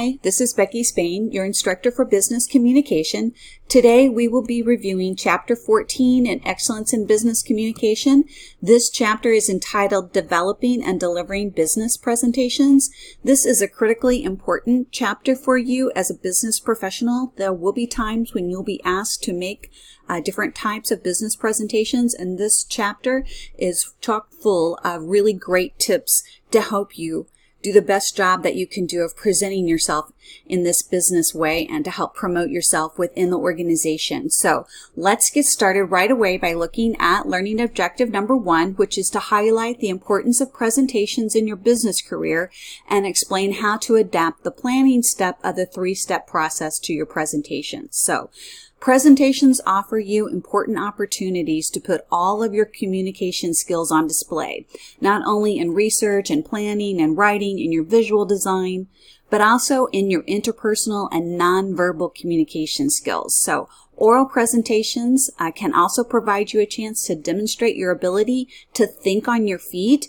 Hi, this is Becky Spain, your instructor for business communication. Today we will be reviewing Chapter 14 in Excellence in Business Communication. This chapter is entitled Developing and Delivering Business Presentations. This is a critically important chapter for you as a business professional. There will be times when you'll be asked to make different types of business presentations, and this chapter is chock full of really great tips to help you do the best job that you can do of presenting yourself in this business way and to help promote yourself within the organization. So let's get started right away by looking at learning objective number 1, which is to highlight the importance of presentations in your business career and explain how to adapt the planning step of the 3-step process to your presentation. So presentations offer you important opportunities to put all of your communication skills on display, not only in research and planning and writing, in your visual design, but also in your interpersonal and nonverbal communication skills. So oral presentations can also provide you a chance to demonstrate your ability to think on your feet,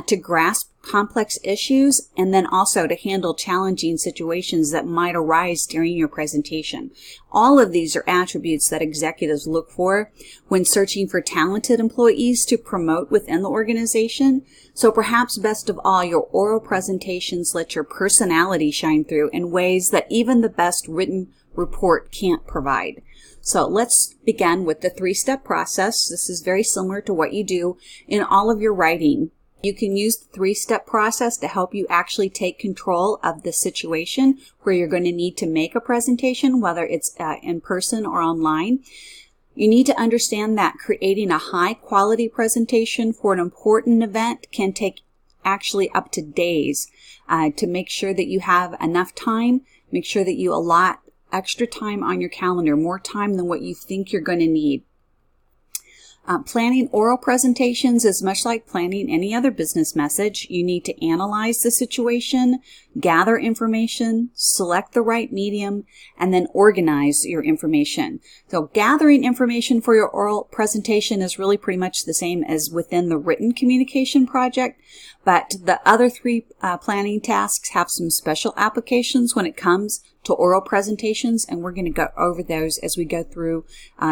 to grasp complex issues, and then also to handle challenging situations that might arise during your presentation. All of these are attributes that executives look for when searching for talented employees to promote within the organization. So perhaps best of all, your oral presentations let your personality shine through in ways that even the best written report can't provide. So let's begin with the 3-step process. This is very similar to what you do in all of your writing. You can use the 3-step process to help you actually take control of the situation where you're going to need to make a presentation, whether it's in person or online. You need to understand that creating a high-quality presentation for an important event can take actually up to days. To make sure that you have enough time, make sure that you allot extra time on your calendar, more time than what you think you're going to need. Planning oral presentations is much like planning any other business message. You need to analyze the situation, gather information, select the right medium, and then organize your information. So gathering information for your oral presentation is really pretty much the same as within the written communication project, but the other 3 planning tasks have some special applications when it comes to oral presentations, and we're going to go over those as we go through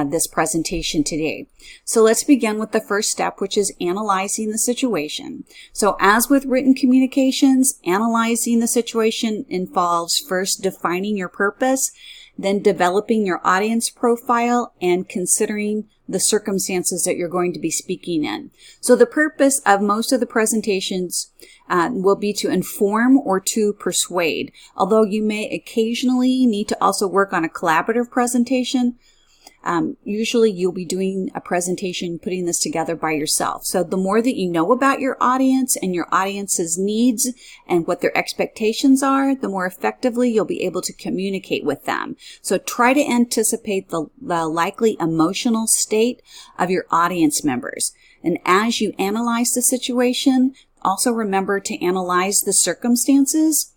this presentation today. So let's begin with the first step, which is analyzing the situation. So as with written communications, analyzing the situation involves first defining your purpose, then developing your audience profile, and considering the circumstances that you're going to be speaking in. So the purpose of most of the presentations will be to inform or to persuade, although you may occasionally need to also work on a collaborative presentation. Usually you'll be doing a presentation, putting this together by yourself. So the more that you know about your audience and your audience's needs and what their expectations are, the more effectively you'll be able to communicate with them. So try to anticipate the likely emotional state of your audience members. And as you analyze the situation, also remember to analyze the circumstances.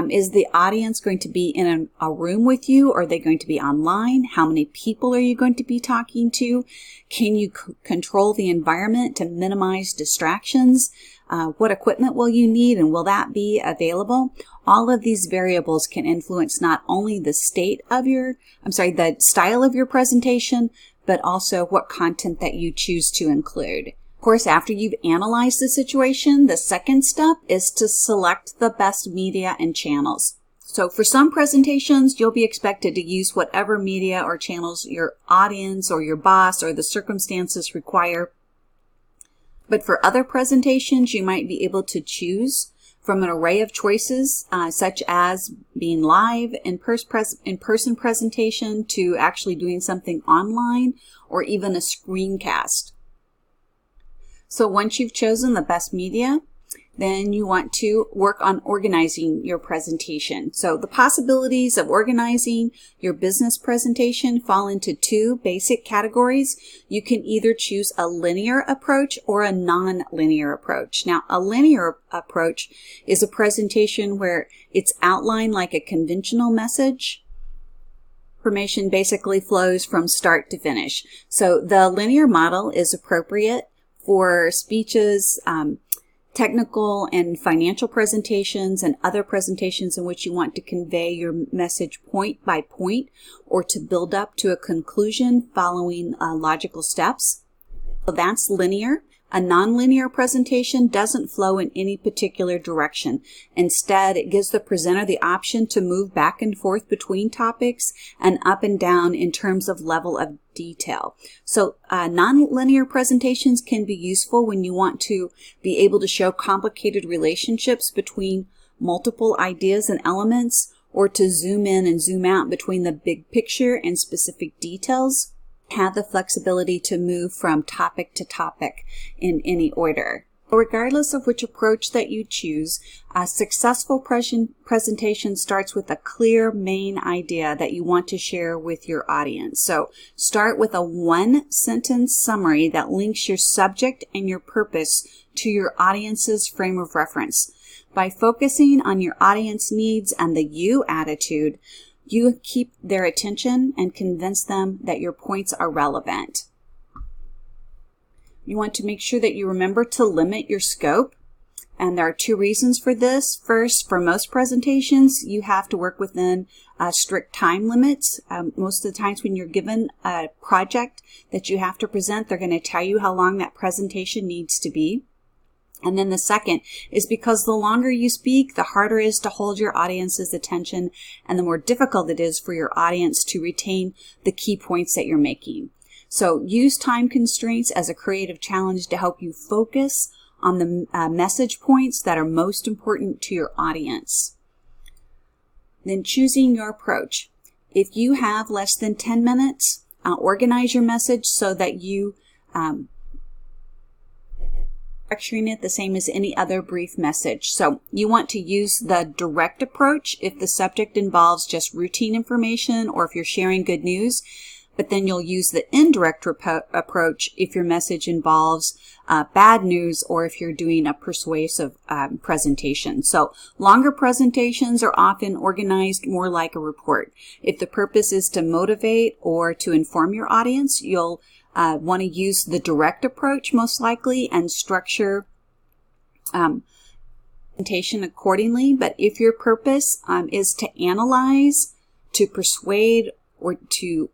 Is the audience going to be in a room with you? Or are they going to be online? How many people are you going to be talking to? Can you control the environment to minimize distractions? What equipment will you need, and will that be available? All of these variables can influence not only the the style of your presentation, but also what content that you choose to include. Of course, after you've analyzed the situation, the second step is to select the best media and channels. So for some presentations, you'll be expected to use whatever media or channels your audience or your boss or the circumstances require. But for other presentations, you might be able to choose from an array of choices, such as being live, in-person presentation, to actually doing something online, or even a screencast. So once you've chosen the best media, then you want to work on organizing your presentation. So the possibilities of organizing your business presentation fall into 2 basic categories. You can either choose a linear approach or a non-linear approach. Now, a linear approach is a presentation where it's outlined like a conventional message. Information basically flows from start to finish. So the linear model is appropriate for speeches, technical and financial presentations and other presentations in which you want to convey your message point by point or to build up to a conclusion following logical steps. So that's linear. A nonlinear presentation doesn't flow in any particular direction. Instead, it gives the presenter the option to move back and forth between topics and up and down in terms of level of detail. So nonlinear presentations can be useful when you want to be able to show complicated relationships between multiple ideas and elements, or to zoom in and zoom out between the big picture and specific details. Have the flexibility to move from topic to topic in any order. Regardless of which approach that you choose, a successful presentation starts with a clear main idea that you want to share with your audience. So start with a one-sentence summary that links your subject and your purpose to your audience's frame of reference. By focusing on your audience needs and the you attitude, you keep their attention and convince them that your points are relevant. You want to make sure that you remember to limit your scope, and there are two reasons for this. First, for most presentations, you have to work within strict time limits. Most of the times when you're given a project that you have to present, they're going to tell you how long that presentation needs to be. And then the second is because the longer you speak, the harder it is to hold your audience's attention and the more difficult it is for your audience to retain the key points that you're making. So use time constraints as a creative challenge to help you focus on the message points that are most important to your audience. Then choosing your approach. If you have less than 10 minutes, organize your message so that you structuring it the same as any other brief message. So you want to use the direct approach if the subject involves just routine information or if you're sharing good news, but then you'll use the indirect approach if your message involves bad news or if you're doing a persuasive presentation. So longer presentations are often organized more like a report. If the purpose is to motivate or to inform your audience, you'll want to use the direct approach most likely and structure presentation accordingly. But if your purpose is to analyze, to persuade, or to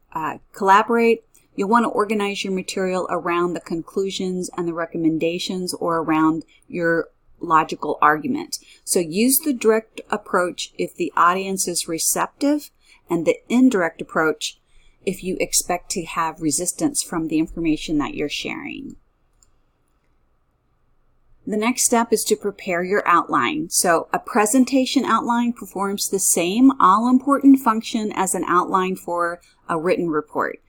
collaborate, you'll want to organize your material around the conclusions and the recommendations or around your logical argument. So use the direct approach if the audience is receptive, and the indirect approach if you expect to have resistance from the information that you're sharing. The next step is to prepare your outline. So a presentation outline performs the same all-important function as an outline for a written report.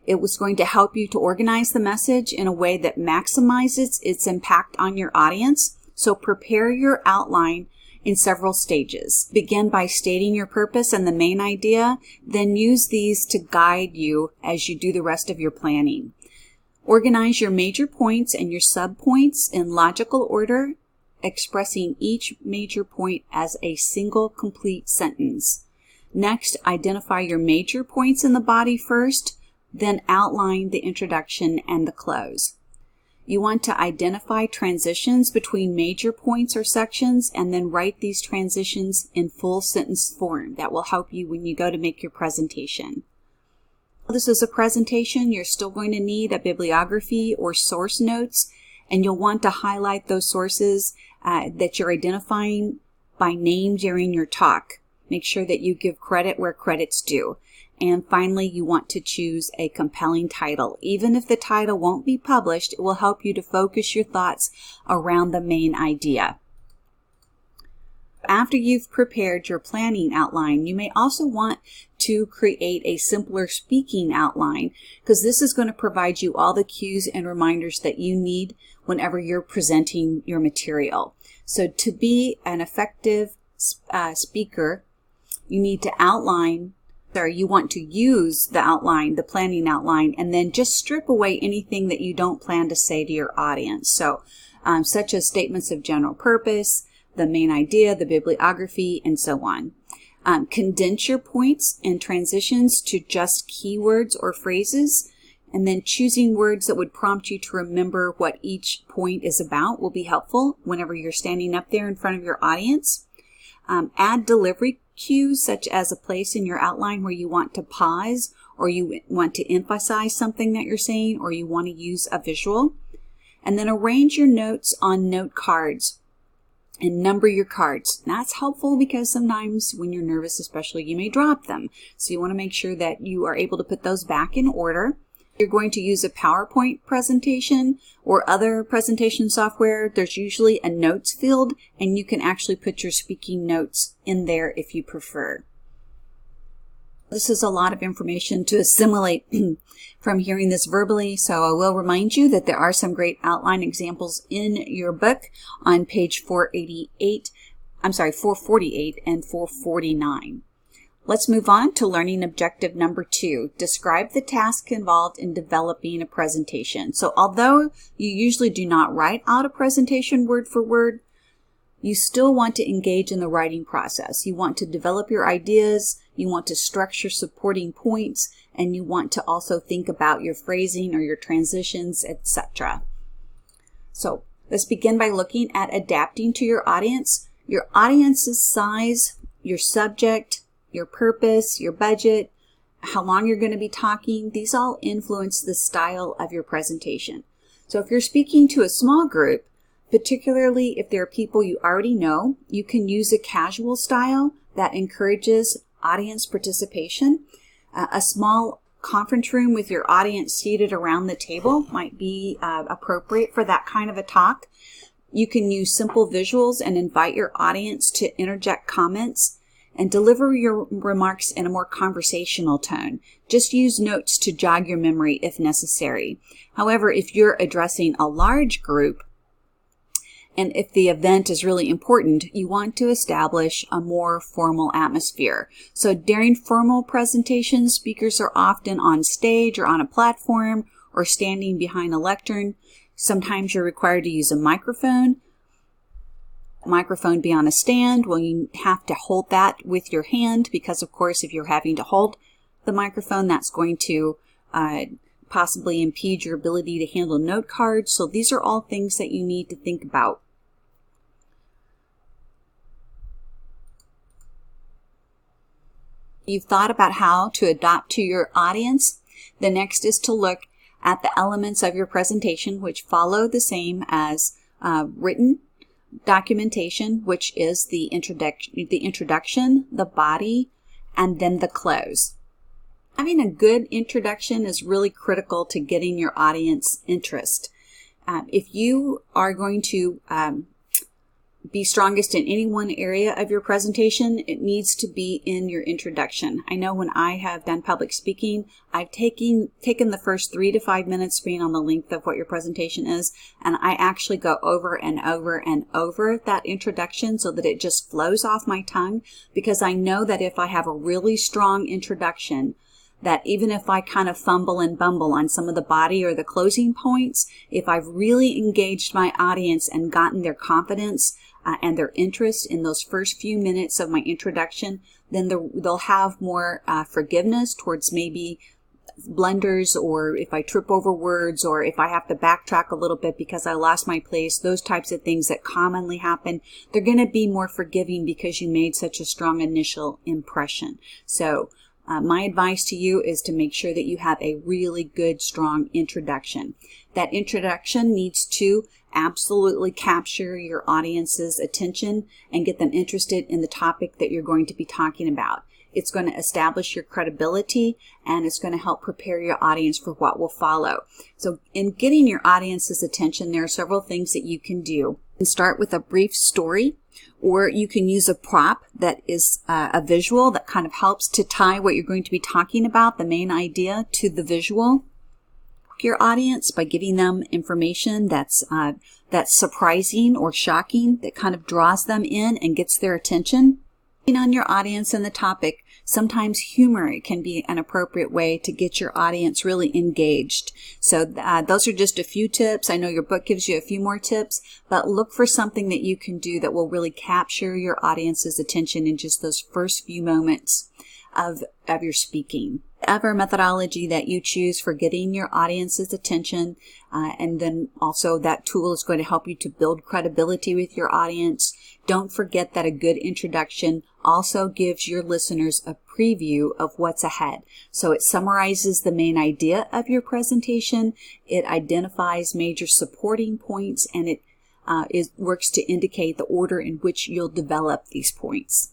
It was going to help you to organize the message in a way that maximizes its impact on your audience. So prepare your outline in several stages. Begin by stating your purpose and the main idea, then use these to guide you as you do the rest of your planning. Organize your major points and your subpoints in logical order, expressing each major point as a single complete sentence. Next, identify your major points in the body first, then outline the introduction and the close. You want to identify transitions between major points or sections and then write these transitions in full sentence form. That will help you when you go to make your presentation. This is a presentation. You're still going to need a bibliography or source notes, and you'll want to highlight those sources that you're identifying by name during your talk. Make sure that you give credit where credit's due. And finally, you want to choose a compelling title. Even if the title won't be published, it will help you to focus your thoughts around the main idea. After you've prepared your planning outline, you may also want to create a simpler speaking outline, because this is going to provide you all the cues and reminders that you need whenever you're presenting your material. So to be an effective speaker, you need to outline, or you want to use the outline, the planning outline, and then just strip away anything that you don't plan to say to your audience. So such as statements of general purpose, the main idea, the bibliography, and so on. Condense your points and transitions to just keywords or phrases. And then choosing words that would prompt you to remember what each point is about will be helpful whenever you're standing up there in front of your audience. Add delivery cues, such as a place in your outline where you want to pause, or you want to emphasize something that you're saying, or you want to use a visual. And then arrange your notes on note cards and number your cards. That's helpful because sometimes when you're nervous, especially, you may drop them. So you want to make sure that you are able to put those back in order. You're going to use a PowerPoint presentation or other presentation software. There's usually a notes field, and you can actually put your speaking notes in there if you prefer. This is a lot of information to assimilate from hearing this verbally, so I will remind you that there are some great outline examples in your book on page 448 and 449. Let's move on to learning objective number 2. Describe the task involved in developing a presentation. So although you usually do not write out a presentation word for word, you still want to engage in the writing process. You want to develop your ideas, you want to structure supporting points, and you want to also think about your phrasing or your transitions, etc. So let's begin by looking at adapting to your audience. Your audience's size, your subject, your purpose, your budget, how long you're going to be talking, these all influence the style of your presentation. So if you're speaking to a small group, particularly if there are people you already know, you can use a casual style that encourages audience participation. A small conference room with your audience seated around the table might be appropriate for that kind of a talk. You can use simple visuals and invite your audience to interject comments and deliver your remarks in a more conversational tone. Just use notes to jog your memory if necessary. However, if you're addressing a large group, and if the event is really important, you want to establish a more formal atmosphere. So during formal presentations, speakers are often on stage or on a platform or standing behind a lectern. Sometimes you're required to use a microphone. Microphone be on a stand. Well, you have to hold that with your hand because, of course, if you're having to hold the microphone, that's going to possibly impede your ability to handle note cards. So these are all things that you need to think about. You've thought about how to adapt to your audience. The next is to look at the elements of your presentation, which follow the same as written documentation, which is the introduction, the body, and then the close. Having a good introduction is really critical to getting your audience interest. If you are going to be strongest in any one area of your presentation, it needs to be in your introduction. I know when I have done public speaking, I've taken the first 3 to 5 minutes, being on the length of what your presentation is, and I actually go over and over and over that introduction so that it just flows off my tongue, because I know that if I have a really strong introduction, that even if I kind of fumble and bumble on some of the body or the closing points, if I've really engaged my audience and gotten their confidence and their interest in those first few minutes of my introduction, then they'll have more forgiveness towards maybe blunders, or if I trip over words, or if I have to backtrack a little bit because I lost my place, those types of things that commonly happen. They're going to be more forgiving because you made such a strong initial impression. So my advice to you is to make sure that you have a really good, strong introduction. That introduction needs to absolutely capture your audience's attention and get them interested in the topic that you're going to be talking about. It's going to establish your credibility, and it's going to help prepare your audience for what will follow. So in getting your audience's attention, there are several things that you can do. You can start with a brief story, or you can use a prop that is a visual that kind of helps to tie what you're going to be talking about, the main idea, to the visual. Your audience by giving them information that's surprising or shocking, that kind of draws them in and gets their attention. On your audience and the topic, sometimes humor can be an appropriate way to get your audience really engaged. So those are just a few tips. I know your book gives you a few more tips, but look for something that you can do that will really capture your audience's attention in just those first few moments of your speaking. Whatever methodology that you choose for getting your audience's attention, and then also that tool is going to help you to build credibility with your audience. Don't forget that a good introduction also gives your listeners a preview of what's ahead. So it summarizes the main idea of your presentation, it identifies major supporting points, and it works to indicate the order in which you'll develop these points.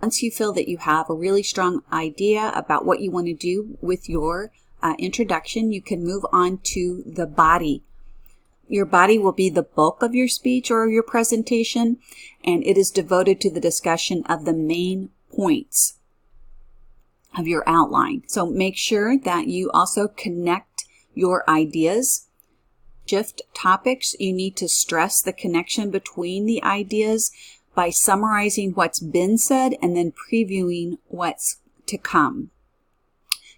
Once you feel that you have a really strong idea about what you want to do with your introduction, you can move on to the body. Your body will be the bulk of your speech or your presentation, and it is devoted to the discussion of the main points of your outline. So make sure that you also connect your ideas. Shift topics. You need to stress the connection between the ideas by summarizing what's been said and then previewing what's to come.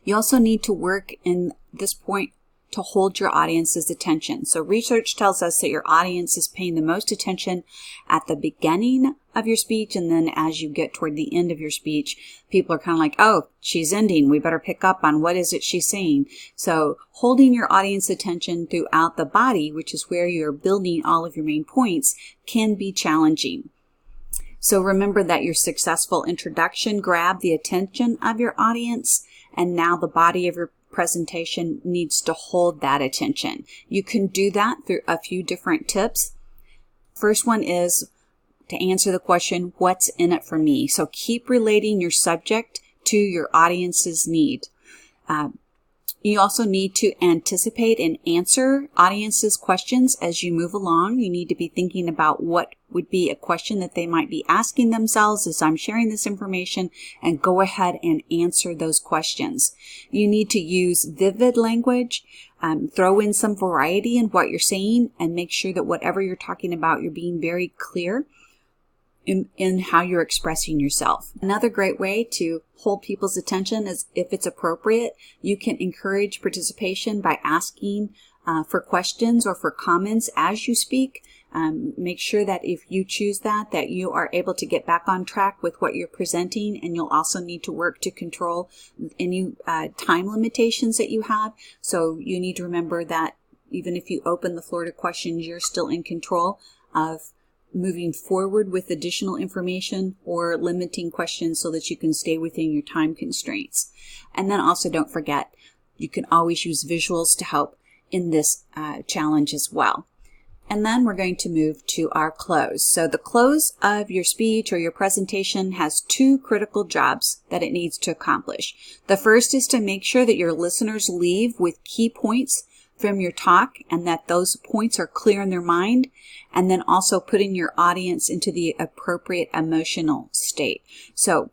You also need to work in this point to hold your audience's attention. So research tells us that your audience is paying the most attention at the beginning of your speech, and then as you get toward the end of your speech, people are kind of like, oh, she's ending. We better pick up on what is it she's saying. So holding your audience attention throughout the body, which is where you're building all of your main points, can be challenging. So remember that your successful introduction grabbed the attention of your audience, and now the body of your presentation needs to hold that attention. You can do that through a few different tips. First one is to answer the question, what's in it for me? So keep relating your subject to your audience's need. You also need to anticipate and answer audience's questions as you move along. You need to be thinking about what would be a question that they might be asking themselves as I'm sharing this information, and go ahead and answer those questions. You need to use vivid language, throw in some variety in what you're saying, and make sure that whatever you're talking about, you're being very clear in how you're expressing yourself. Another great way to hold people's attention is, if it's appropriate, you can encourage participation by asking for questions or for comments as you speak. Make sure that if you choose that you are able to get back on track with what you're presenting, and you'll also need to work to control any time limitations that you have. So you need to remember that even if you open the floor to questions, you're still in control of moving forward with additional information or limiting questions so that you can stay within your time constraints. And then also don't forget, you can always use visuals to help in this challenge as well. And then we're going to move to our close. So the close of your speech or your presentation has two critical jobs that it needs to accomplish. The first is to make sure that your listeners leave with key points from your talk, and that those points are clear in their mind, and then also putting your audience into the appropriate emotional state. So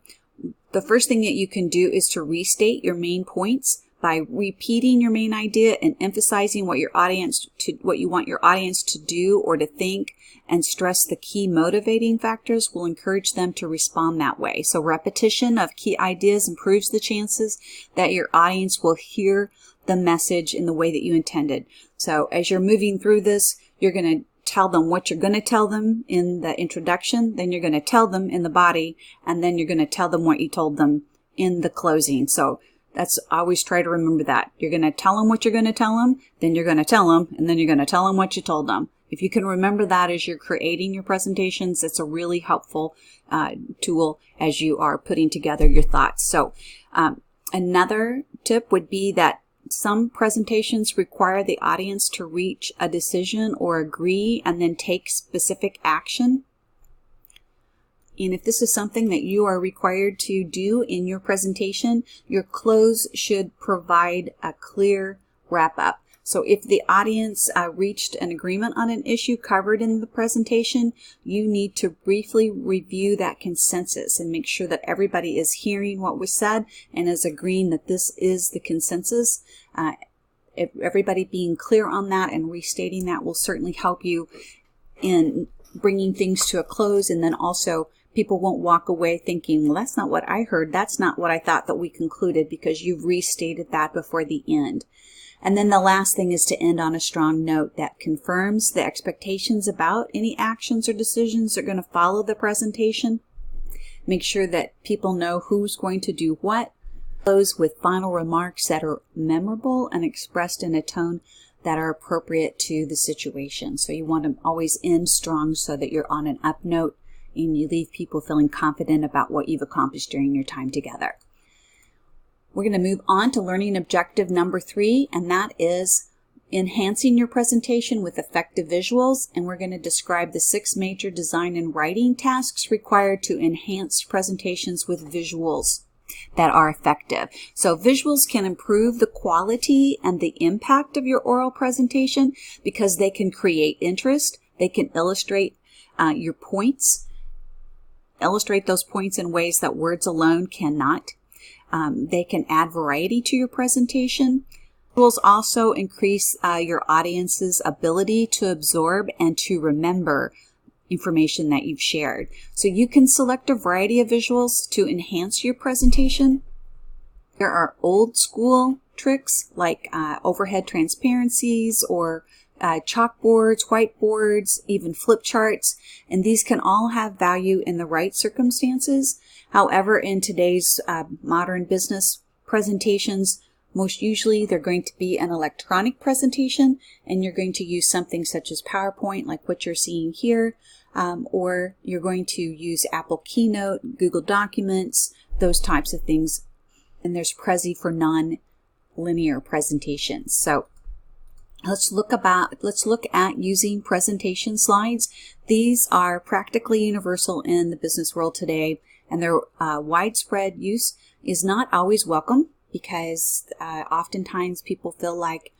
the first thing that you can do is to restate your main points by repeating your main idea and emphasizing what you want your audience to do or to think, and stress the key motivating factors will encourage them to respond that way. So repetition of key ideas improves the chances that your audience will hear the message in the way that you intended. So as you're moving through this, you're going to tell them what you're going to tell them in the introduction, then you're going to tell them in the body, and then you're going to tell them what you told them in the closing. So that's, always try to remember that. You're going to tell them what you're going to tell them, then you're going to tell them, and then you're going to tell them what you told them. If you can remember that as you're creating your presentations, it's a really helpful tool as you are putting together your thoughts. So another tip would be that some presentations require the audience to reach a decision or agree and then take specific action. And if this is something that you are required to do in your presentation, your close should provide a clear wrap-up. So if the audience reached an agreement on an issue covered in the presentation, you need to briefly review that consensus and make sure that everybody is hearing what was said and is agreeing that this is the consensus. If everybody being clear on that and restating that will certainly help you in bringing things to a close, and then also people won't walk away thinking, well, that's not what I heard. That's not what I thought that we concluded, because you've restated that before the end. And then the last thing is to end on a strong note that confirms the expectations about any actions or decisions that are going to follow the presentation. Make sure that people know who's going to do what, Close with final remarks that are memorable and expressed in a tone that are appropriate to the situation. So you want to always end strong so that you're on an up note and you leave people feeling confident about what you've accomplished during your time together. We're going to move on to learning objective number 3, and that is enhancing your presentation with effective visuals. And we're going to describe the 6 major design and writing tasks required to enhance presentations with visuals that are effective. So visuals can improve the quality and the impact of your oral presentation because they can create interest. They can illustrate your points, illustrate those points in ways that words alone cannot. They can add variety to your presentation. Visuals also increase your audience's ability to absorb and to remember information that you've shared. So you can select a variety of visuals to enhance your presentation. There are old school tricks like overhead transparencies or chalkboards, whiteboards, even flip charts, and these can all have value in the right circumstances. However, in today's modern business presentations, most usually they're going to be an electronic presentation, and you're going to use something such as PowerPoint like what you're seeing here, or you're going to use Apple Keynote, Google Documents, those types of things. And there's Prezi for non-linear presentations. So let's look at using presentation slides. These are practically universal in the business world today, and their widespread use is not always welcome because oftentimes people feel like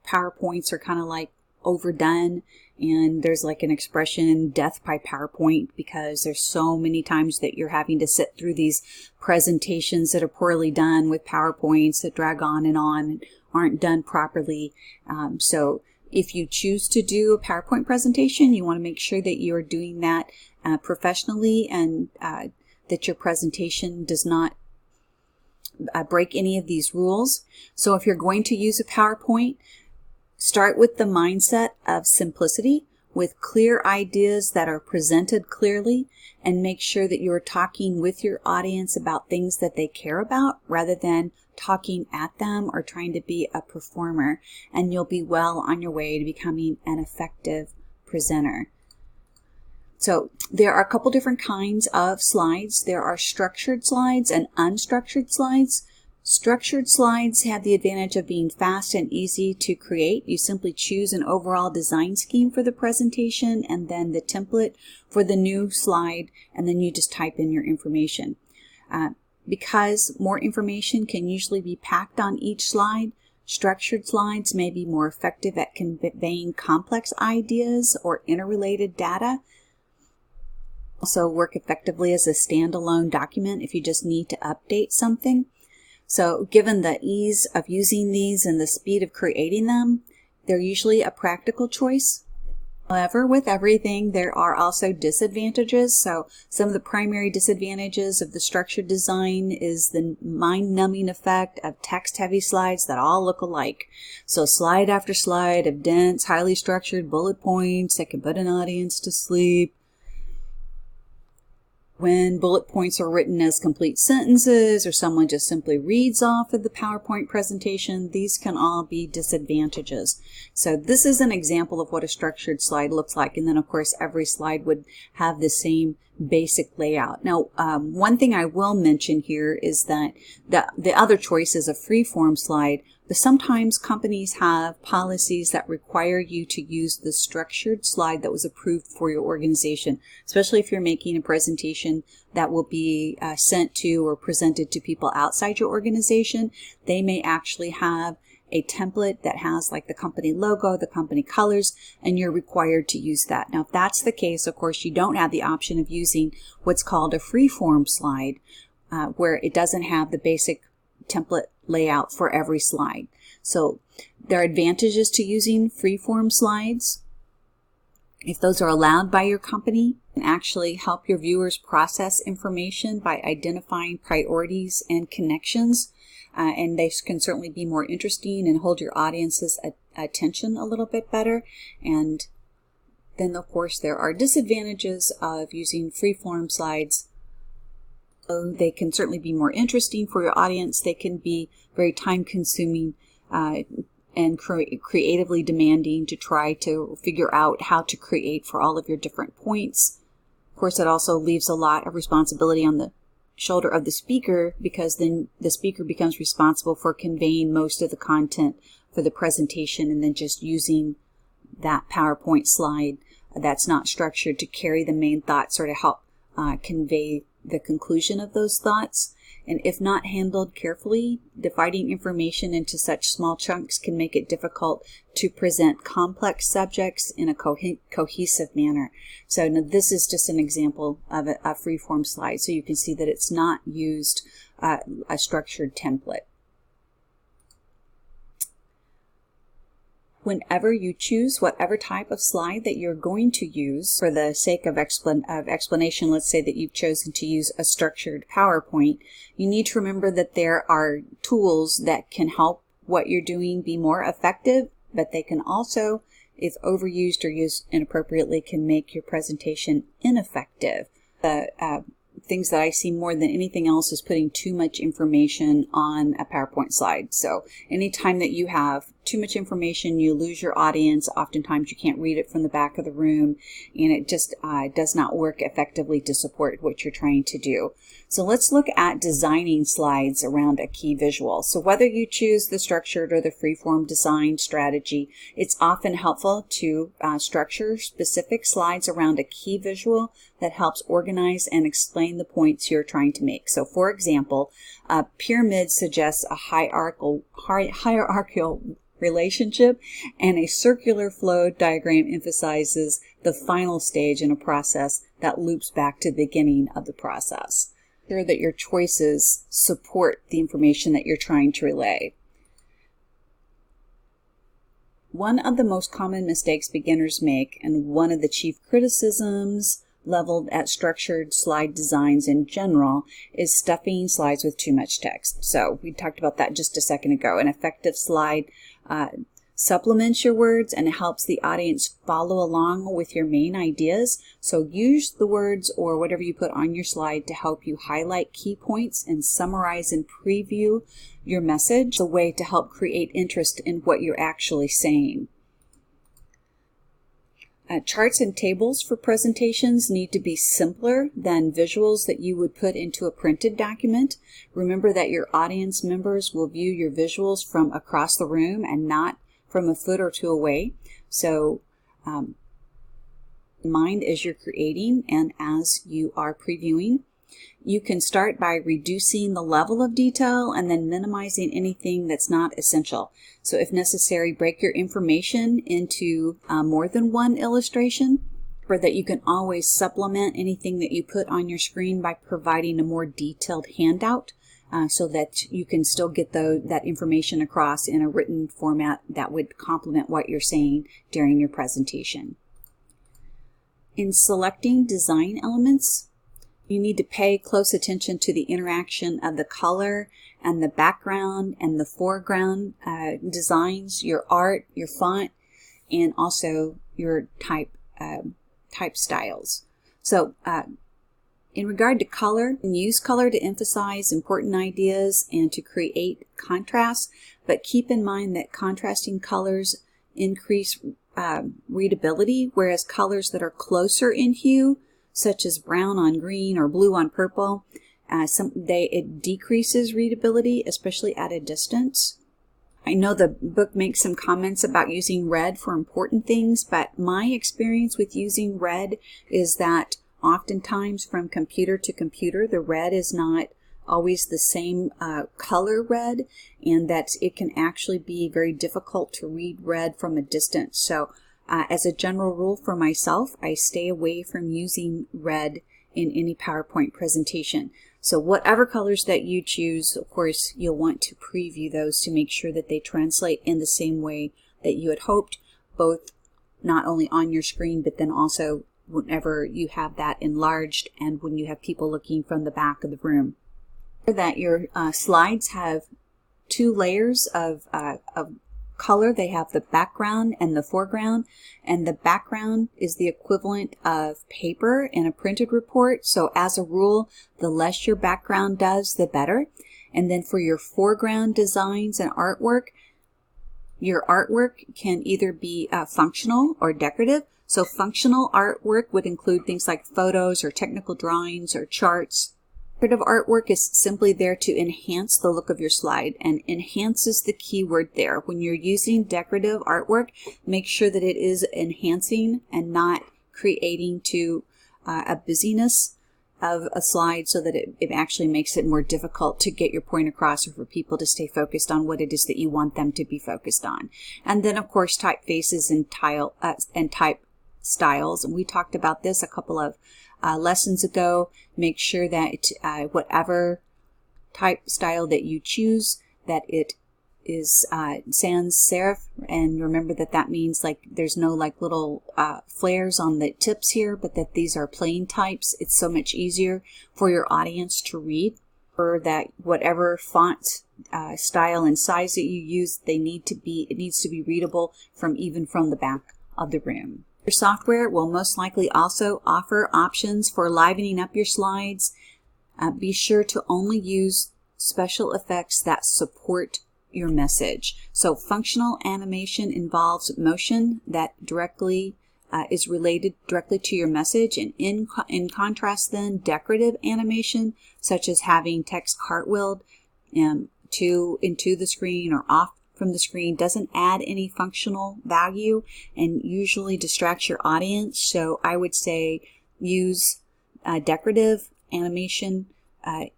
PowerPoints are kind of like overdone, and there's like an expression, death by PowerPoint, because there's so many times that you're having to sit through these presentations that are poorly done with PowerPoints that drag on and aren't done properly. So if you choose to do a PowerPoint presentation, you want to make sure that you're doing that professionally, and that your presentation does not break any of these rules. So if you're going to use a PowerPoint, start with the mindset of simplicity, with clear ideas that are presented clearly, and make sure that you're talking with your audience about things that they care about rather than talking at them or trying to be a performer, and you'll be well on your way to becoming an effective presenter. So there are a couple different kinds of slides. There are structured slides and unstructured slides. Structured slides have the advantage of being fast and easy to create. You simply choose an overall design scheme for the presentation and then the template for the new slide, and then you just type in your information. Because more information can usually be packed on each slide, structured slides may be more effective at conveying complex ideas or interrelated data. Also work effectively as a standalone document if you just need to update something. So given the ease of using these and the speed of creating them, they're usually a practical choice. However, with everything, there are also disadvantages. So some of the primary disadvantages of the structured design is the mind-numbing effect of text-heavy slides that all look alike. So slide after slide of dense, highly structured bullet points that can put an audience to sleep. When bullet points are written as complete sentences or someone just simply reads off of the PowerPoint presentation, these can all be disadvantages. So this is an example of what a structured slide looks like. And then, of course, every slide would have the same basic layout. Now, one thing I will mention here is that the other choice is a free-form slide, but sometimes companies have policies that require you to use the structured slide that was approved for your organization, especially if you're making a presentation that will be sent to or presented to people outside your organization. They may actually have a template that has like the company logo, the company colors, and you're required to use that. Now, if that's the case, of course, you don't have the option of using what's called a free-form slide, where it doesn't have the basic template layout for every slide. So there are advantages to using free-form slides. If those are allowed by your company, and actually help your viewers process information by identifying priorities and connections. And they can certainly be more interesting and hold your audience's attention a little bit better. And then, of course, there are disadvantages of using free-form slides. So they can certainly be more interesting for your audience. They can be very time-consuming and creatively demanding to try to figure out how to create for all of your different points. Of course, it also leaves a lot of responsibility on the shoulder of the speaker, because then the speaker becomes responsible for conveying most of the content for the presentation and then just using that PowerPoint slide that's not structured to carry the main thoughts or to help convey the conclusion of those thoughts. And if not handled carefully, dividing information into such small chunks can make it difficult to present complex subjects in a cohesive manner. So now this is just an example of a free-form slide, so you can see that it's not used a structured template. Whenever you choose whatever type of slide that you're going to use, for the sake of explanation, let's say that you've chosen to use a structured PowerPoint, you need to remember that there are tools that can help what you're doing be more effective, but they can also, if overused or used inappropriately, can make your presentation ineffective. Things that I see more than anything else is putting too much information on a PowerPoint slide. So anytime that you have too much information, you lose your audience. Oftentimes you can't read it from the back of the room, and it just does not work effectively to support what you're trying to do. So let's look at designing slides around a key visual. So whether you choose the structured or the freeform design strategy, it's often helpful to structure specific slides around a key visual that helps organize and explain the points you're trying to make. So for example, a pyramid suggests a hierarchical relationship, and a circular flow diagram emphasizes the final stage in a process that loops back to the beginning of the process. Ensure that your choices support the information that you're trying to relay. One of the most common mistakes beginners make, and one of the chief criticisms leveled at structured slide designs in general, is stuffing slides with too much text. So we talked about that just a second ago. An effective slide supplements your words and helps the audience follow along with your main ideas. So use the words or whatever you put on your slide to help you highlight key points and summarize and preview your message. It's a way to help create interest in what you're actually saying. Charts and tables for presentations need to be simpler than visuals that you would put into a printed document. Remember that your audience members will view your visuals from across the room and not from a foot or two away. So in mind as you're creating and as you are previewing. You can start by reducing the level of detail and then minimizing anything that's not essential. So if necessary, break your information into more than one illustration, or that you can always supplement anything that you put on your screen by providing a more detailed handout so that you can still get that information across in a written format that would complement what you're saying during your presentation. In selecting design elements, you need to pay close attention to the interaction of the color and the background and the foreground designs, your art, your font, and also your type styles. So in regard to color, use color to emphasize important ideas and to create contrast, but keep in mind that contrasting colors increase readability, whereas colors that are closer in hue, such as brown on green or blue on purple, it decreases readability, especially at a distance. I know the book makes some comments about using red for important things, but my experience with using red is that oftentimes from computer to computer, the red is not always the same color red, and that it can actually be very difficult to read red from a distance. So as a general rule for myself, I stay away from using red in any PowerPoint presentation. So whatever colors that you choose, of course, you'll want to preview those to make sure that they translate in the same way that you had hoped, both not only on your screen, but then also whenever you have that enlarged and when you have people looking from the back of the room. That your slides have two layers of color, they have the background and the foreground, and the background is the equivalent of paper in a printed report. So as a rule, the less your background does, the better. And then for your foreground designs and artwork, your artwork can either be functional or decorative. So functional artwork would include things like photos or technical drawings or charts. Decorative artwork is simply there to enhance the look of your slide, and enhance is the key word there. When you're using decorative artwork, make sure that it is enhancing and not creating to a busyness of a slide so that it actually makes it more difficult to get your point across or for people to stay focused on what it is that you want them to be focused on. And then of course typefaces and type styles, and we talked about this a couple of lessons ago. Make sure that whatever type style that you choose, that it is sans serif, and remember that that means like there's no like little flares on the tips here, but that these are plain types. It's so much easier for your audience to read, or that whatever font style and size that you use, it needs to be readable even from the back of the room. Your software will most likely also offer options for livening up your slides. Be sure to only use special effects that support your message. So functional animation involves motion that directly is related directly to your message, and in contrast then, decorative animation such as having text cartwheeled into the screen or off from the screen doesn't add any functional value and usually distracts your audience. So I would say use decorative animation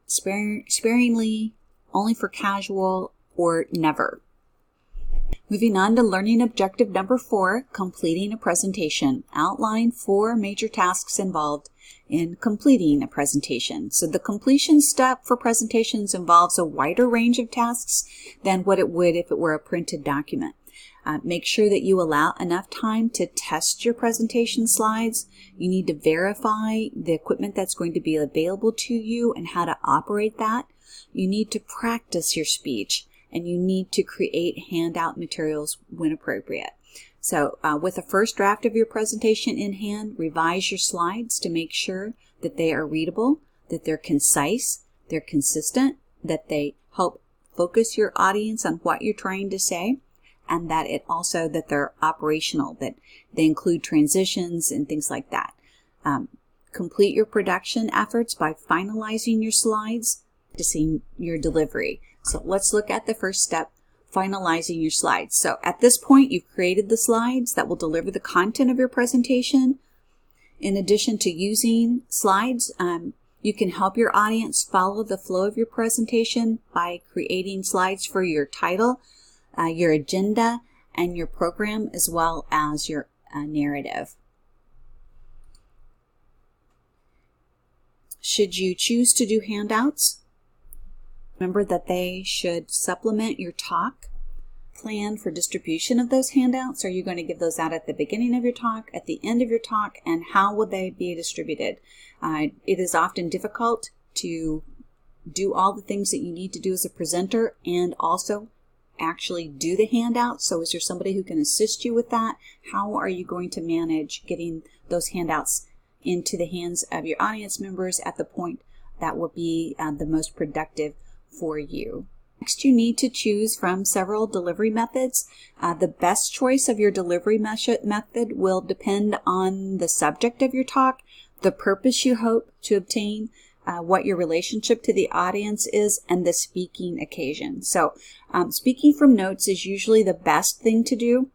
sparingly, only for casual, or never. Moving on to learning objective number 4, completing a presentation. Outline 4 major tasks involved in completing a presentation. So the completion step for presentations involves a wider range of tasks than what it would if it were a printed document. Make sure that you allow enough time to test your presentation slides. You need to verify the equipment that's going to be available to you and how to operate that. You need to practice your speech, and you need to create handout materials when appropriate. So with a first draft of your presentation in hand, revise your slides to make sure that they are readable, that they're concise, they're consistent, that they help focus your audience on what you're trying to say, and that they're operational, that they include transitions and things like that. Complete your production efforts by finalizing your slides, practicing your delivery. So let's look at the first step, finalizing your slides. So at this point, you've created the slides that will deliver the content of your presentation. In addition to using slides, you can help your audience follow the flow of your presentation by creating slides for your title, your agenda, and your program, as well as your narrative. Should you choose to do handouts, remember that they should supplement your talk. Plan for distribution of those handouts. Are you going to give those out at the beginning of your talk, at the end of your talk, and how will they be distributed? It is often difficult to do all the things that you need to do as a presenter and also actually do the handouts. So is there somebody who can assist you with that? How are you going to manage getting those handouts into the hands of your audience members at the point that will be the most productive for you? Next, you need to choose from several delivery methods. The best choice of your delivery method will depend on the subject of your talk, the purpose you hope to obtain, what your relationship to the audience is, and the speaking occasion. So speaking from notes is usually the best thing to do.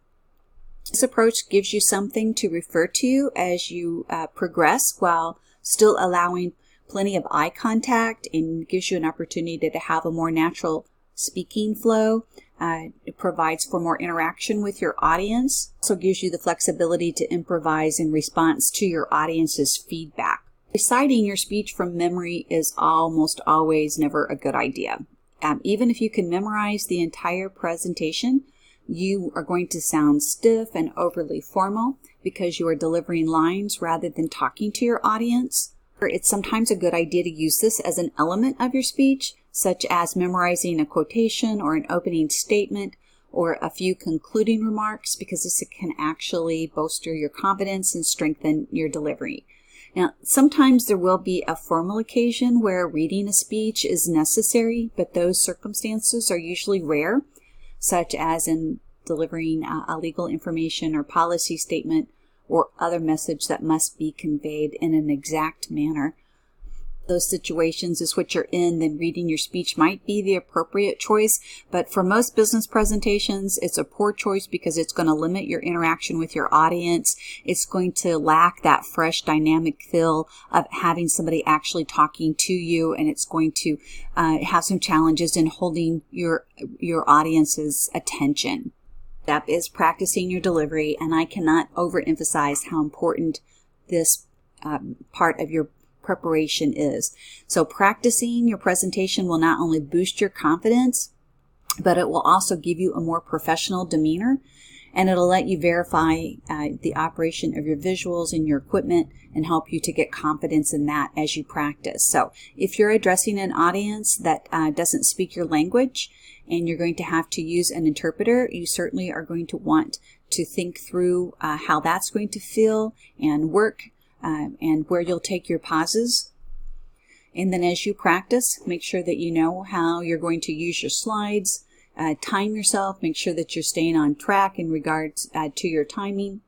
This approach gives you something to refer to as you progress while still allowing plenty of eye contact, and gives you an opportunity to have a more natural speaking flow. It provides for more interaction with your audience. Also gives you the flexibility to improvise in response to your audience's feedback. Reciting your speech from memory is almost always never a good idea. Even if you can memorize the entire presentation, you are going to sound stiff and overly formal because you are delivering lines rather than talking to your audience. It's sometimes a good idea to use this as an element of your speech, such as memorizing a quotation or an opening statement, or a few concluding remarks, because this can actually bolster your confidence and strengthen your delivery. Now, sometimes there will be a formal occasion where reading a speech is necessary, but those circumstances are usually rare, such as in delivering a legal information or policy statement or other message that must be conveyed in an exact manner. Those situations is what you're in, then reading your speech might be the appropriate choice. But for most business presentations, it's a poor choice because it's going to limit your interaction with your audience. It's going to lack that fresh, dynamic feel of having somebody actually talking to you, and it's going to have some challenges in holding your audience's attention. Step is practicing your delivery, and I cannot overemphasize how important this part of your preparation is. So practicing your presentation will not only boost your confidence, but it will also give you a more professional demeanor, and it'll let you verify the operation of your visuals and your equipment and help you to get confidence in that as you practice. So if you're addressing an audience that doesn't speak your language and you're going to have to use an interpreter, you certainly are going to want to think through how that's going to feel and work, and where you'll take your pauses. And then as you practice, make sure that you know how you're going to use your slides. Time yourself. Make sure that you're staying on track in regards to your timing.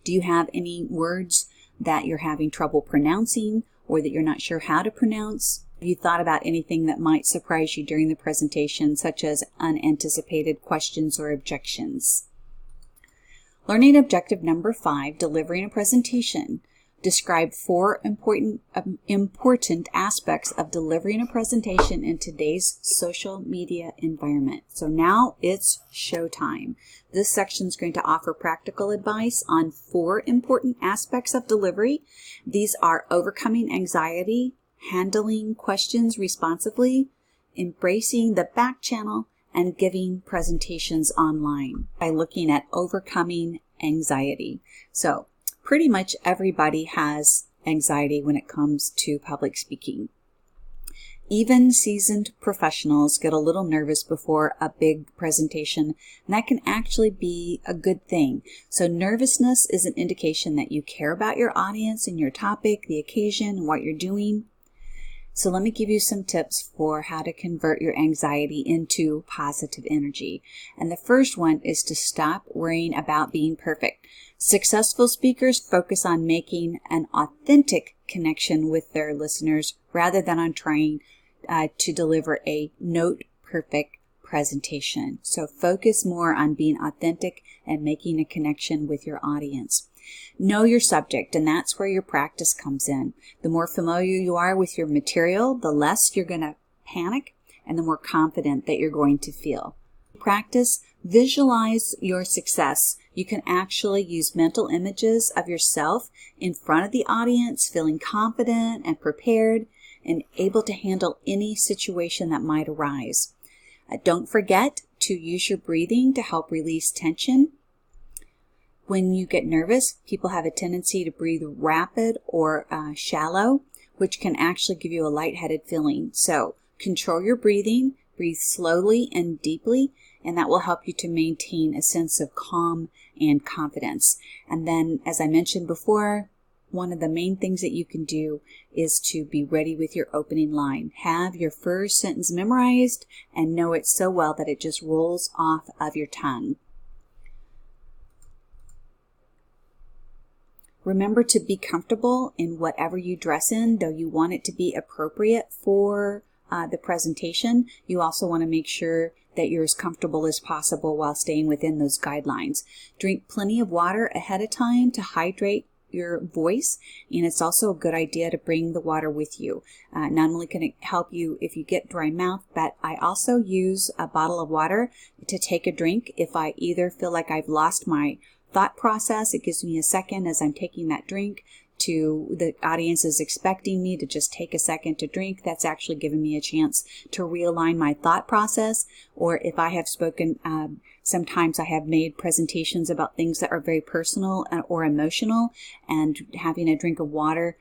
Do you have any words that you're having trouble pronouncing or that you're not sure how to pronounce? Have you thought about anything that might surprise you during the presentation, such as unanticipated questions or objections? Learning objective number 5, delivering a presentation. Describe 4 important aspects of delivering a presentation in today's social media environment. So now it's showtime. This section is going to offer practical advice on 4 important aspects of delivery. These are overcoming anxiety, handling questions responsively, embracing the back channel, and giving presentations online by looking at overcoming anxiety. So pretty much everybody has anxiety when it comes to public speaking. Even seasoned professionals get a little nervous before a big presentation, and that can actually be a good thing. So nervousness is an indication that you care about your audience and your topic, the occasion, and what you're doing. So let me give you some tips for how to convert your anxiety into positive energy. And the first one is to stop worrying about being perfect. Successful speakers focus on making an authentic connection with their listeners rather than on trying to deliver a note-perfect presentation. So focus more on being authentic and making a connection with your audience. Know your subject, and that's where your practice comes in. The more familiar you are with your material, the less you're going to panic and the more confident that you're going to feel. Practice, visualize your success. You can actually use mental images of yourself in front of the audience, feeling confident and prepared and able to handle any situation that might arise. Don't forget to use your breathing to help release tension. When you get nervous, people have a tendency to breathe rapid or shallow, which can actually give you a lightheaded feeling. So control your breathing, breathe slowly and deeply, and that will help you to maintain a sense of calm and confidence. And then, as I mentioned before, one of the main things that you can do is to be ready with your opening line. Have your first sentence memorized and know it so well that it just rolls off of your tongue. Remember to be comfortable in whatever you dress in, though you want it to be appropriate for the presentation. You also want to make sure that you're as comfortable as possible while staying within those guidelines. Drink plenty of water ahead of time to hydrate your voice, and it's also a good idea to bring the water with you. Not only can it help you if you get dry mouth, but I also use a bottle of water to take a drink if I either feel like I've lost my thought process. It gives me a second as I'm taking that drink to the audience is expecting me to just take a second to drink. That's actually giving me a chance to realign my thought process. Or if I have spoken, sometimes I have made presentations about things that are very personal or emotional, and having a drink of water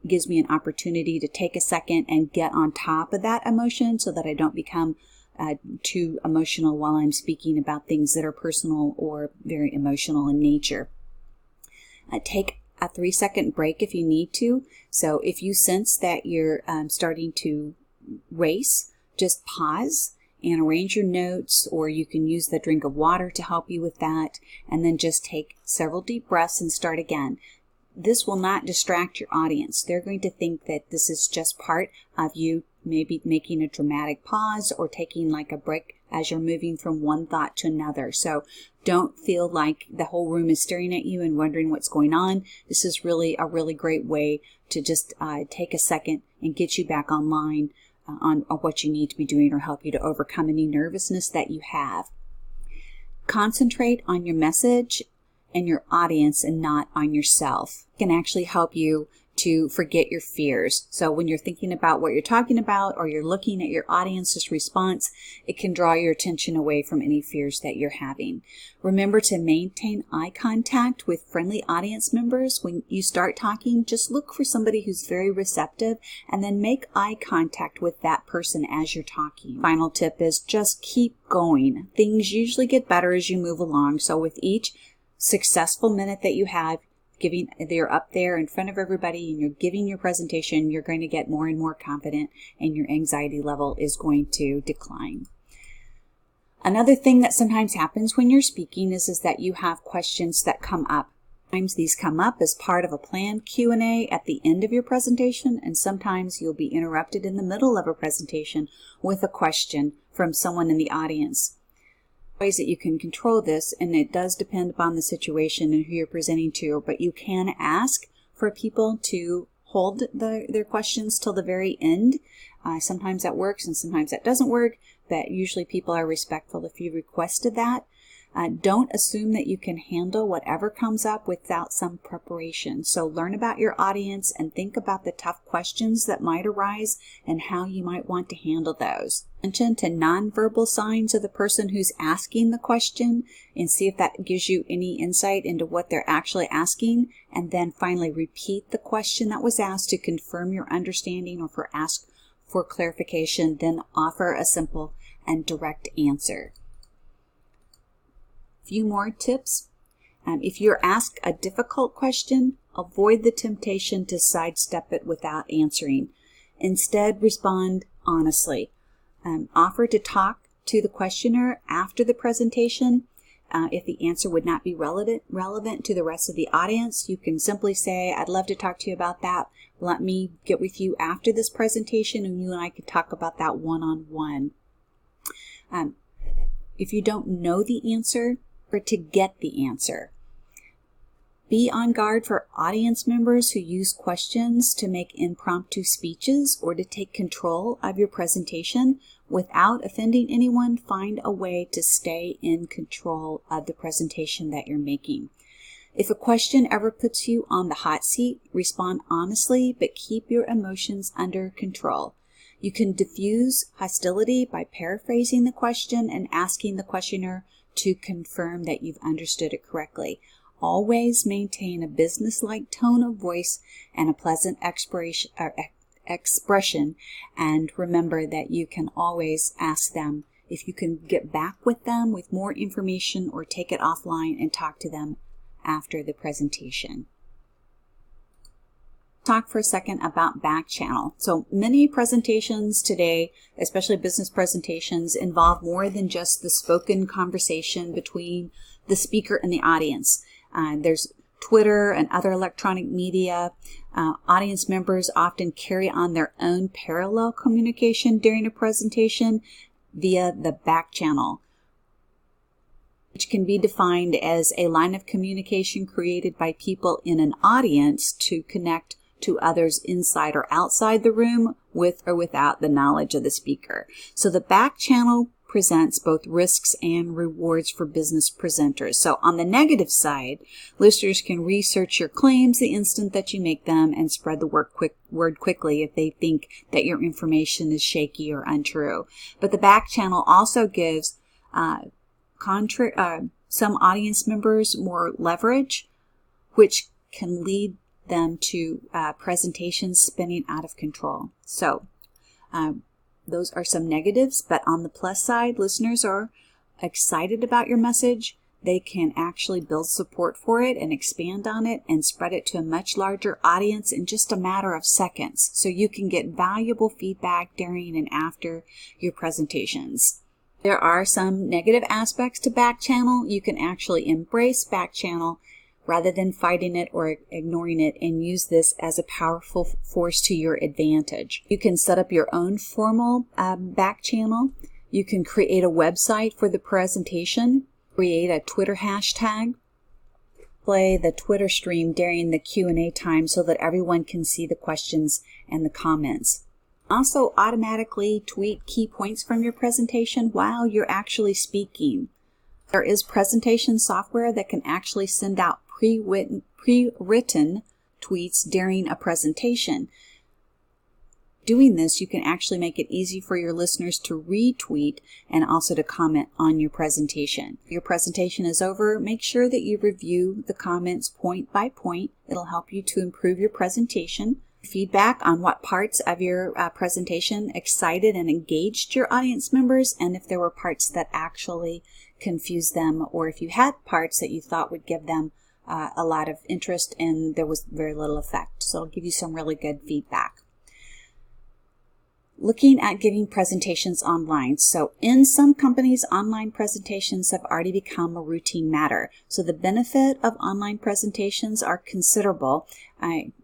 gives me an opportunity to take a second and get on top of that emotion so that I don't become too emotional while I'm speaking about things that are personal or very emotional in nature. Take a 3-second break if you need to. So if you sense that you're starting to race, just pause and arrange your notes, or you can use the drink of water to help you with that, and then just take several deep breaths and start again. This will not distract your audience. They're going to think that this is just part of you maybe making a dramatic pause or taking like a break as you're moving from one thought to another. So don't feel like the whole room is staring at you and wondering what's going on. This is really a really great way to just take a second and get you back online on what you need to be doing, or help you to overcome any nervousness that you have. Concentrate on your message and your audience and not on yourself. It can actually help you to forget your fears. So when you're thinking about what you're talking about, or you're looking at your audience's response, it can draw your attention away from any fears that you're having. Remember to maintain eye contact with friendly audience members. When you start talking, just look for somebody who's very receptive and then make eye contact with that person as you're talking. Final tip is just keep going. Things usually get better as you move along. So with each successful minute that you have, you're up there in front of everybody and you're giving your presentation, you're going to get more and more confident, and your anxiety level is going to decline. Another thing that sometimes happens when you're speaking is that you have questions that come up. Sometimes these come up as part of a planned Q&A at the end of your presentation, and sometimes you'll be interrupted in the middle of a presentation with a question from someone in the audience. Ways that you can control this, and it does depend upon the situation and who you're presenting to, but you can ask for people to hold their questions till the very end. Sometimes that works and sometimes that doesn't work, but usually people are respectful if you requested that. Don't assume that you can handle whatever comes up without some preparation. So learn about your audience and think about the tough questions that might arise and how you might want to handle those. Attention to nonverbal signs of the person who's asking the question, and see if that gives you any insight into what they're actually asking. And then finally repeat the question that was asked to confirm your understanding, or ask for clarification, then offer a simple and direct answer. Few more tips. If you're asked a difficult question, avoid the temptation to sidestep it without answering. Instead, respond honestly. Offer to talk to the questioner after the presentation. If the answer would not be relevant to the rest of the audience, you can simply say, I'd love to talk to you about that. Let me get with you after this presentation and you and I could talk about that one-on-one. If you don't know the answer, or to get the answer. Be on guard for audience members who use questions to make impromptu speeches or to take control of your presentation. Without offending anyone, find a way to stay in control of the presentation that you're making. If a question ever puts you on the hot seat, respond honestly, but keep your emotions under control. You can diffuse hostility by paraphrasing the question and asking the questioner to confirm that you've understood it correctly. Always maintain a business-like tone of voice and a pleasant expression, and remember that you can always ask them if you can get back with them with more information, or take it offline and talk to them after the presentation. Talk for a second about back channel. So many presentations today, especially business presentations, involve more than just the spoken conversation between the speaker and the audience. There's Twitter and other electronic media. Audience members often carry on their own parallel communication during a presentation via the back channel, which can be defined as a line of communication created by people in an audience to connect to others inside or outside the room, with or without the knowledge of the speaker. So the back channel presents both risks and rewards for business presenters. So on the negative side, listeners can research your claims the instant that you make them and spread the word quickly if they think that your information is shaky or untrue. But the back channel also gives some audience members more leverage, which can lead them to presentations spinning out of control. So Those are some negatives, but on the plus side, listeners are excited about your message. They can actually build support for it and expand on it and spread it to a much larger audience in just a matter of seconds. So you can get valuable feedback during and after your presentations. There are some negative aspects to backchannel. You can actually embrace backchannel rather than fighting it or ignoring it, and use this as a powerful force to your advantage. You can set up your own formal backchannel. You can create a website for the presentation, create a Twitter hashtag, play the Twitter stream during the Q&A time so that everyone can see the questions and the comments. Also, automatically tweet key points from your presentation while you're actually speaking. There is presentation software that can actually send out pre-written tweets during a presentation. Doing this, you can actually make it easy for your listeners to retweet and also to comment on your presentation. If your presentation is over, make sure that you review the comments point by point. It'll help you to improve your presentation. Feedback on what parts of your presentation excited and engaged your audience members, and if there were parts that actually confused them, or if you had parts that you thought would give them a lot of interest and there was very little effect. So it'll give you some really good feedback. Looking at giving presentations online. So in some companies, online presentations have already become a routine matter. So the benefit of online presentations are considerable.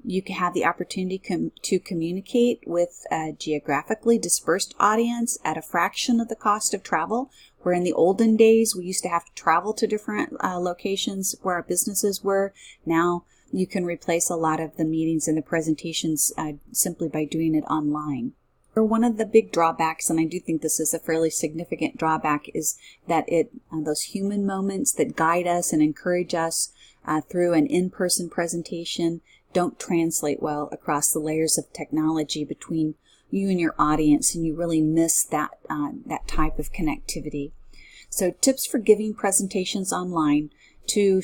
You can have the opportunity to communicate with a geographically dispersed audience at a fraction of the cost of travel, where in the olden days we used to have to travel to different locations where our businesses were. Now you can replace a lot of the meetings and the presentations simply by doing it online. One of the big drawbacks, and I do think this is a fairly significant drawback, is that those human moments that guide us and encourage us through an in-person presentation don't translate well across the layers of technology between you and your audience, and you really miss that type of connectivity. So tips for giving presentations online. To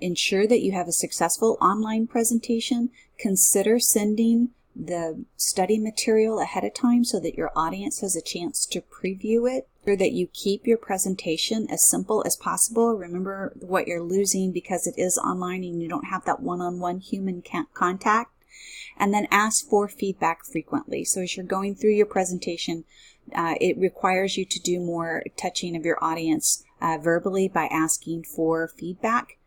ensure that you have a successful online presentation, consider sending the study material ahead of time so that your audience has a chance to preview it, or that you keep your presentation as simple as possible. Remember what you're losing because it is online and you don't have that one-on-one human contact. And then ask for feedback frequently. So as you're going through your presentation, it requires you to do more touching of your audience verbally by asking for feedback.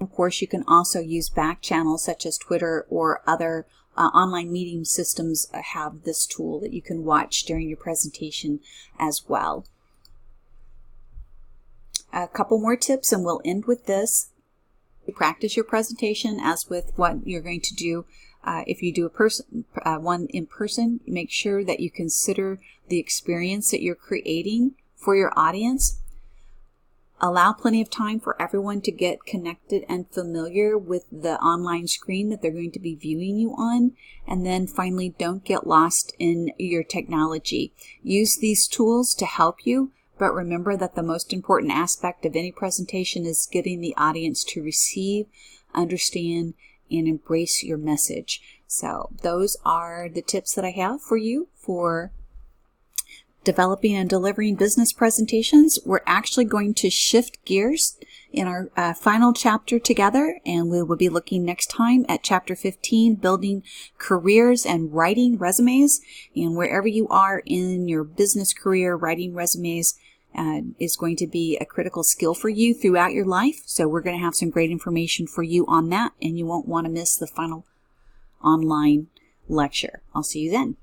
Of course, you can also use back channels such as Twitter or other online meeting systems have this tool that you can watch during your presentation as well. A couple more tips and we'll end with this. Practice your presentation as with what you're going to do. If you do one in person, make sure that you consider the experience that you're creating for your audience. Allow plenty of time for everyone to get connected and familiar with the online screen that they're going to be viewing you on. And then finally, don't get lost in your technology. Use these tools to help you, but remember that the most important aspect of any presentation is getting the audience to receive, understand, and embrace your message. So those are the tips that I have for you for developing and delivering business presentations. We're actually going to shift gears in our final chapter together, and we will be looking next time at chapter 15, building careers and writing resumes. And wherever you are in your business career, writing resumes is going to be a critical skill for you throughout your life. So we're going to have some great information for you on that, and you won't want to miss the final online lecture. I'll see you then.